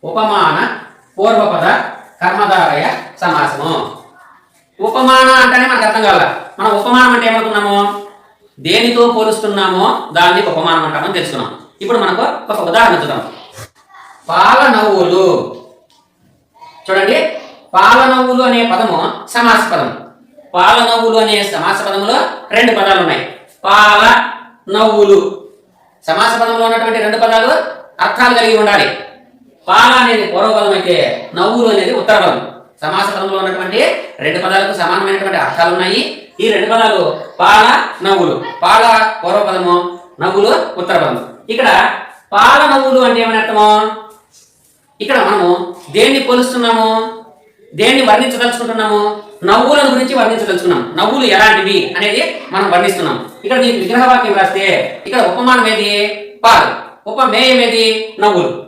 ఉపమాన పూర్వపద కర్మధారయ సమాసము. ఉపమాన అంటేనే మనకు అర్థం కావాలి. మనం ఉపమానం అంటే ఏమనుకున్నాము? దేనితో పోలుస్తున్నామో దాన్ని ఉపమానం అంటామని తెలుసుకున్నాం. ఇప్పుడు మనకు ఒక ఉదాహరణ చూద్దాం. పాల నవ్వులు. చూడండి, పాల నవ్వులు అనే పదము సమాస పదం. పాల నవ్వులు అనే సమాస పదములో రెండు పదాలు ఉన్నాయి. పాల నవ్వులు సమాస పదంలో ఉన్నటువంటి రెండు పదాలు అర్థాలు కలిగి ఉండాలి. పాల అనేది పూర్వపదం అయితే నవ్వులు అనేది ఉత్తర పదం. సమాస పదంలో ఉన్నటువంటి రెండు పదాలకు సమానమైనటువంటి అర్థాలు ఉన్నాయి. ఈ రెండు పదాలు పాల నవ్వులు. పాల పూర్వపదము, నవ్వులు ఉత్తర పదం. ఇక్కడ పాల నవ్వులు అంటే ఏమని అర్థము? ఇక్కడ మనము దేన్ని పోలుస్తున్నాము? దేన్ని వర్ణించదలుచుకుంటున్నాము? నవ్వులను గురించి వర్ణించదలుచుకున్నాం. నవ్వులు ఎలాంటివి అనేది మనం వర్ణిస్తున్నాం. ఇక్కడ మీకు విగ్రహవాక్యం రాస్తే ఇక్కడ ఉపమానం ఏది? పాలు. ఉపమేయం ఏది? నవ్వులు.